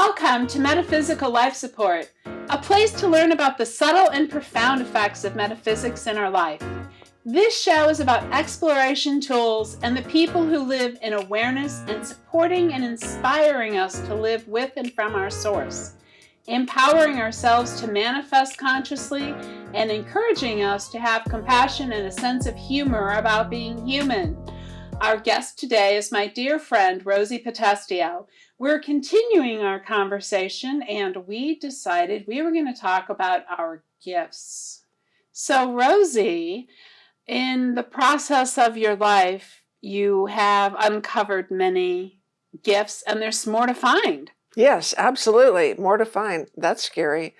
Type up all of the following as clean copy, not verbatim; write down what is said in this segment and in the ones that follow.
Welcome to Metaphysical Life Support, a place to learn about the subtle and profound effects of metaphysics in our life. This show is about exploration tools and the people who live in awareness and supporting and inspiring us to live with and from our source, empowering ourselves to manifest consciously and encouraging us to have compassion and a sense of humor about being human. Our guest today is my dear friend, Rosie Potestio. We're continuing our conversation, and we decided we were going to talk about our gifts. So, Rosie, in the process of your life, you have uncovered many gifts, and there's more to find. Yes, absolutely. More to find. That's scary.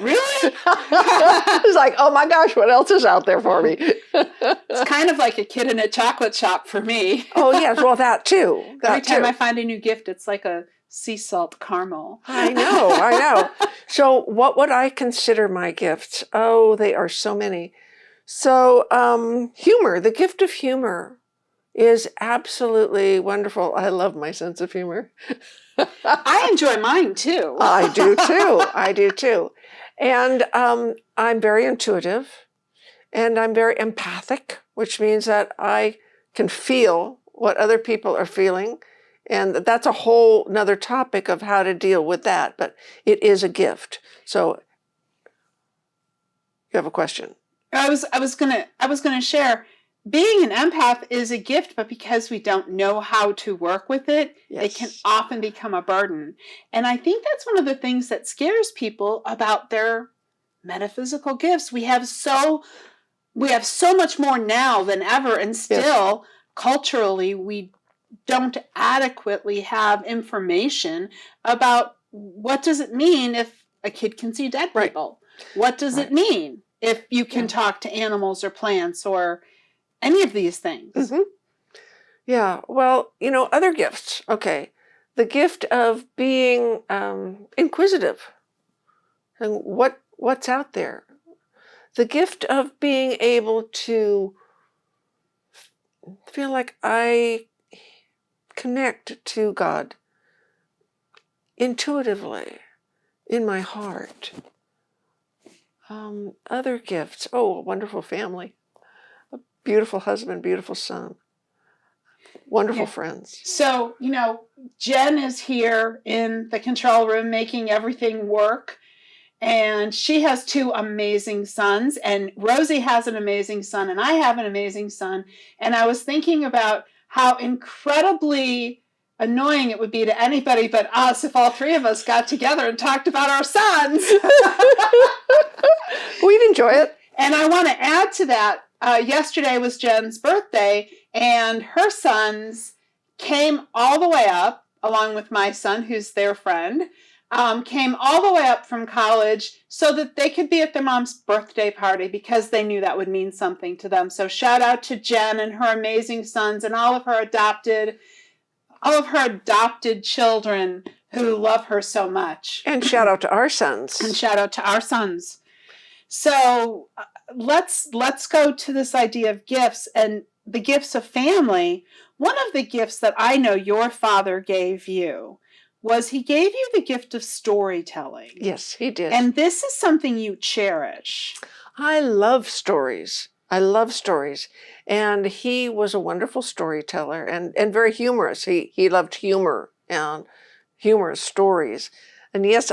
Really? It's like, oh my gosh, what else is out there for me? It's kind of like a kid in a chocolate shop for me. Oh, yes. Well, that too. Every time I find a new gift, it's like a sea salt caramel. I know. So what would I consider my gifts? Oh, they are so many. So humor, the gift of humor is absolutely wonderful. I love my sense of humor. I enjoy mine too. I do too. And I'm very intuitive, and I'm very empathic, which means that I can feel what other people are feeling. And that's a whole nother topic of how to deal with that, but it is a gift. So you have a question? I was gonna share. Being an empath is a gift, but because we don't know how to work with it, Yes. it can often become a burden. And I think that's one of the things that scares people about their metaphysical gifts. We have so much more now than ever, and still culturally we don't adequately have information about what does it mean if a kid can see dead people? What does it mean if you can talk to animals or plants or any of these things? Mm-hmm. Yeah, well, other gifts. Okay, the gift of being inquisitive and what's out there. The gift of being able to feel like I connect to God intuitively in my heart. Other gifts. Oh, a wonderful family. Beautiful husband, beautiful son, wonderful friends. So, Jen is here in the control room making everything work. And she has two amazing sons. And Rosie has an amazing son. And I have an amazing son. And I was thinking about how incredibly annoying it would be to anybody but us if all three of us got together and talked about our sons. We'd enjoy it. And I want to add to that. Yesterday was Jen's birthday, and her sons came all the way up, along with my son, who's their friend, came all the way up from college so that they could be at their mom's birthday party because they knew that would mean something to them. So shout out to Jen and her amazing sons and all of her adopted children who love her so much. And shout out to our sons. So let's go to this idea of gifts and the gifts of family. One of the gifts that I know your father gave you was he gave you the gift of storytelling. Yes, he did. And this is something you cherish. I love stories. And he was a wonderful storyteller and very humorous. He loved humor and humorous stories. And yes,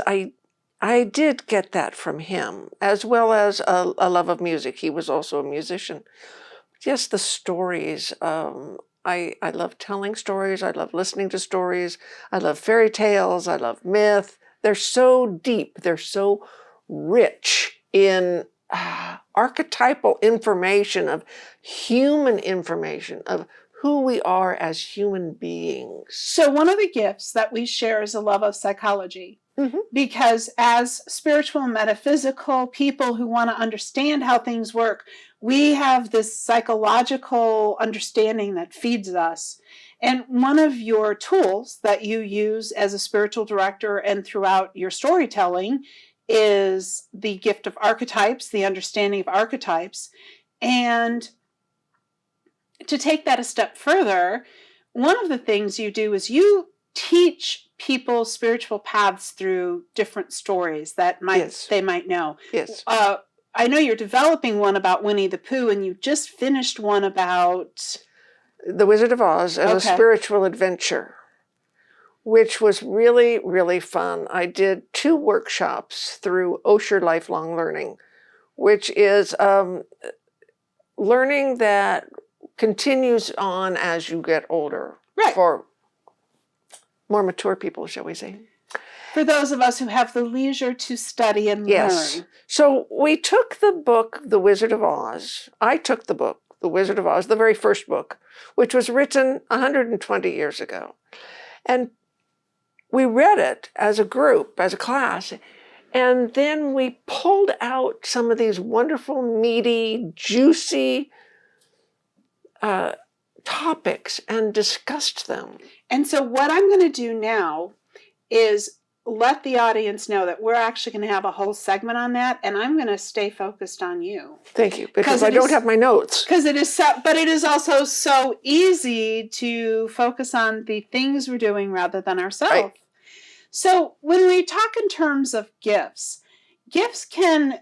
I did get that from him, as well as a love of music. He was also a musician. Yes, the stories. I love telling stories. I love listening to stories. I love fairy tales. I love myth. They're so deep. They're so rich in archetypal information, of human information, of who we are as human beings. So one of the gifts that we share is a love of psychology. Mm-hmm. Because as spiritual and metaphysical people who want to understand how things work, we have this psychological understanding that feeds us. And one of your tools that you use as a spiritual director and throughout your storytelling is the gift of archetypes, the understanding of archetypes. And to take that a step further, one of the things you do is you teach people's spiritual paths through different stories that they might know. Yes. I know you're developing one about Winnie the Pooh, and you just finished one about The Wizard of Oz as a spiritual adventure, which was really, really fun. I did 2 workshops through Osher Lifelong Learning, which is learning that continues on as you get older. Right. For more mature people, shall we say. For those of us who have the leisure to study and learn. So we took the book, The Wizard of Oz. I took the book, The Wizard of Oz, the very first book, which was written 120 years ago. And we read it as a group, as a class, and then we pulled out some of these wonderful, meaty, juicy topics and discussed them. And so what I'm going to do now is let the audience know that we're actually going to have a whole segment on that, and I'm going to stay focused on you. Thank you, because I don't have my notes. Because it is but it is also so easy to focus on the things we're doing rather than ourselves. Right. So when we talk in terms of gifts,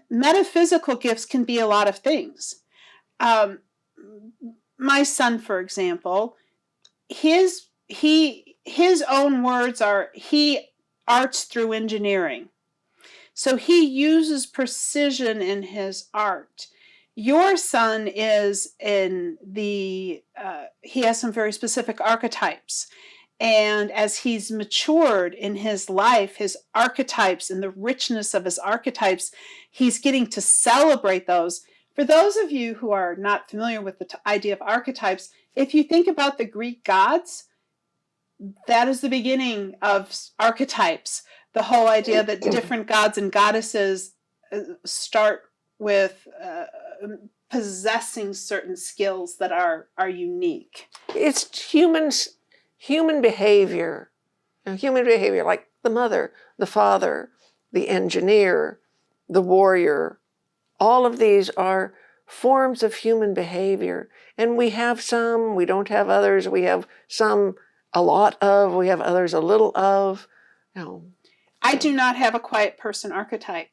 metaphysical gifts can be a lot of things. My son, for example, his own words are, he arts through engineering. So he uses precision in his art. Your son is he has some very specific archetypes. And as he's matured in his life, his archetypes and the richness of his archetypes, he's getting to celebrate those. For those of you who are not familiar with the idea of archetypes, if you think about the Greek gods, that is the beginning of archetypes. The whole idea that different gods and goddesses start with possessing certain skills that are unique. It's human behavior. Human behavior, like the mother, the father, the engineer, the warrior. All of these are forms of human behavior. And we have some, we don't have others. We have some a lot of, we have others a little of. I do not have a quiet person archetype.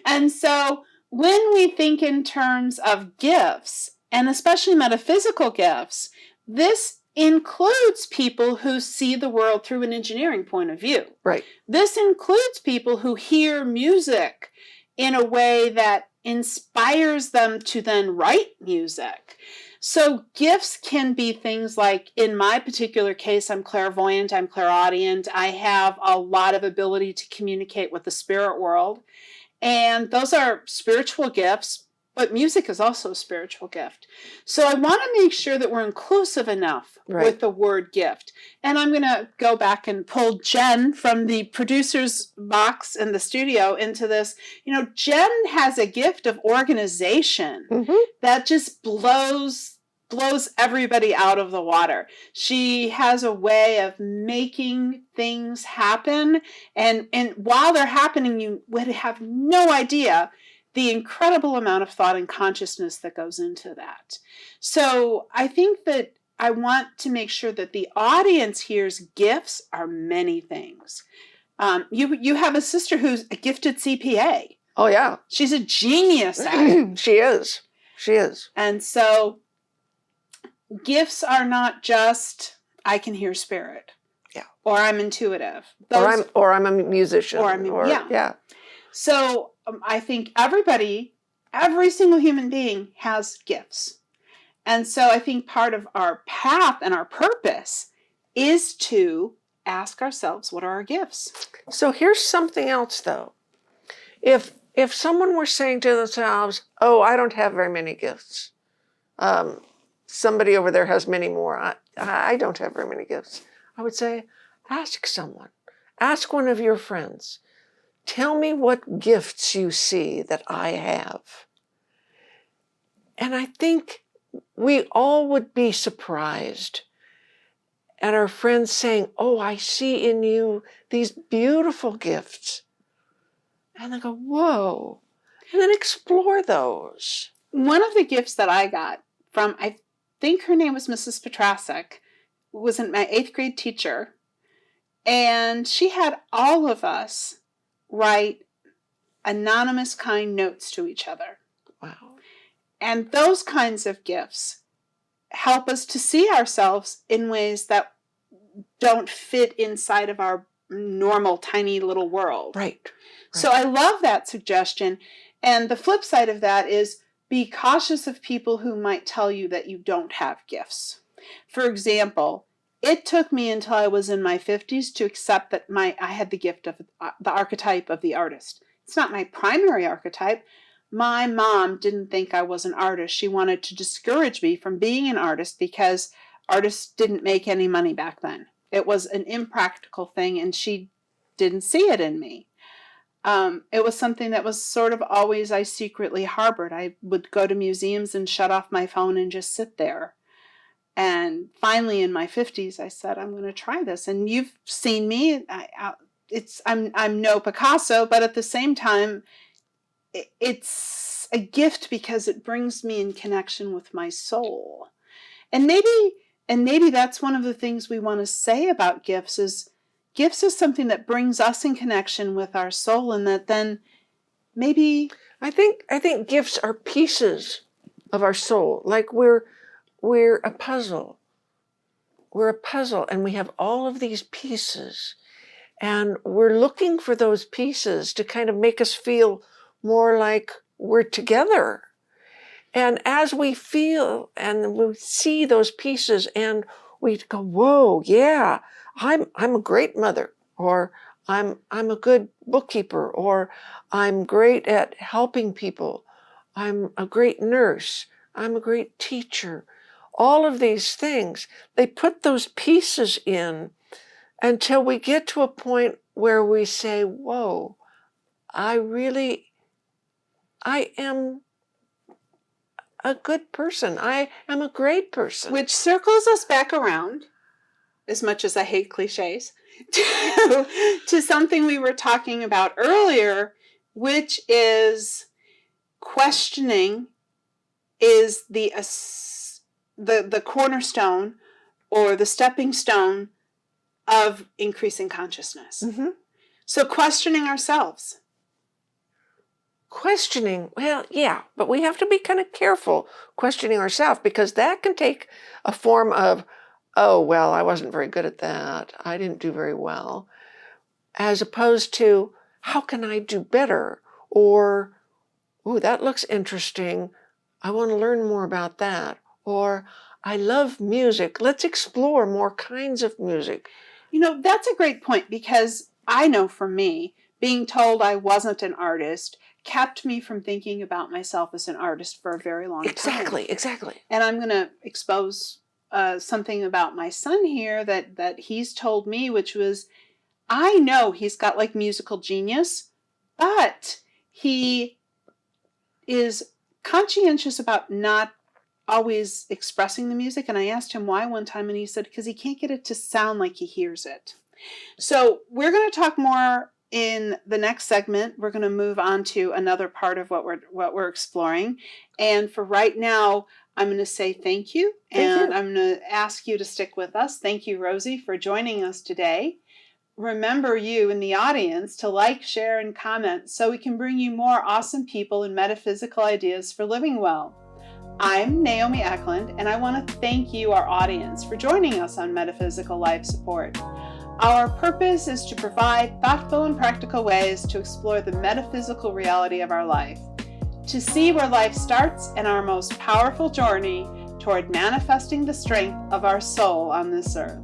And so when we think in terms of gifts, and especially metaphysical gifts, this includes people who see the world through an engineering point of view. Right. This includes people who hear music in a way that inspires them to then write music. So gifts can be things like, in my particular case, I'm clairvoyant, I'm clairaudient, I have a lot of ability to communicate with the spirit world. And those are spiritual gifts, but music is also a spiritual gift. So I want to make sure that we're inclusive enough with the word gift. And I'm going to go back and pull Jen from the producer's box in the studio into this. Jen has a gift of organization that just blows everybody out of the water. She has a way of making things happen. And while they're happening, you would have no idea the incredible amount of thought and consciousness that goes into that. So I think that I want to make sure that the audience hears gifts are many things. You have a sister who's a gifted CPA. Oh, yeah. She's a genius at it. She is. She is. And so gifts are not just, I can hear spirit. Yeah. Or I'm intuitive. Or I'm a musician. Yeah. So I think every single human being has gifts. And so I think part of our path and our purpose is to ask ourselves, what are our gifts? So here's something else, though. If someone were saying to themselves, oh, I don't have very many gifts. Somebody over there has many more. I don't have very many gifts. I would say, ask someone. Ask one of your friends. Tell me what gifts you see that I have. And I think we all would be surprised at our friends saying, oh, I see in you these beautiful gifts. And they go, whoa. And then explore those. One of the gifts that I got from, think her name was Mrs. Petrasek, was my 8th grade teacher. And she had all of us write anonymous kind notes to each other. Wow. And those kinds of gifts help us to see ourselves in ways that don't fit inside of our normal tiny little world. Right. So I love that suggestion. And the flip side of that is be cautious of people who might tell you that you don't have gifts. For example, it took me until I was in my 50s to accept that I had the gift of the archetype of the artist. It's not my primary archetype. My mom didn't think I was an artist. She wanted to discourage me from being an artist because artists didn't make any money back then. It was an impractical thing, and she didn't see it in me. It was something that was sort of always I secretly harbored. I would go to museums and shut off my phone and just sit there. And finally, in my 50s, I said, I'm going to try this. And you've seen me. I'm no Picasso, but at the same time, it's a gift because it brings me in connection with my soul. And maybe that's one of the things we want to say about gifts is something that brings us in connection with our soul, and that then maybe I think gifts are pieces of our soul. Like we're a puzzle. We're a puzzle, and we have all of these pieces, and we're looking for those pieces to kind of make us feel more like we're together. And as we feel and we see those pieces and we go, whoa, yeah, I'm a great mother, or I'm a good bookkeeper, or I'm great at helping people. I'm a great nurse. I'm a great teacher. All of these things, they put those pieces in until we get to a point where we say, whoa, I am a good person. I am a great person. Which circles us back around, as much as I hate cliches, to something we were talking about earlier, which is questioning is the cornerstone or the stepping stone of increasing consciousness. Mm-hmm. So questioning ourselves. Questioning, well, yeah, but we have to be kind of careful questioning ourselves, because that can take a form of, oh, well, I wasn't very good at that. I didn't do very well. As opposed to, how can I do better? Or, ooh, that looks interesting. I want to learn more about that. Or, I love music. Let's explore more kinds of music. You know, that's a great point, because I know for me, being told I wasn't an artist kept me from thinking about myself as an artist for a very long time. Exactly. And I'm going to expose something about my son here that he's told me, which was, I know he's got like musical genius, but he is conscientious about not always expressing the music. And I asked him why one time, and he said, because he can't get it to sound like he hears it. So we're going to talk more in the next segment. We're going to move on to another part of what we're exploring. And for right now, I'm going to say thank you. And I'm going to ask you to stick with us. Thank you, Rosie, for joining us today. Remember, you in the audience, to like, share, and comment so we can bring you more awesome people and metaphysical ideas for living well. I'm Naomi Eklund, and I want to thank you, our audience, for joining us on Metaphysical Life Support. Our purpose is to provide thoughtful and practical ways to explore the metaphysical reality of our life, to see where life starts and our most powerful journey toward manifesting the strength of our soul on this earth.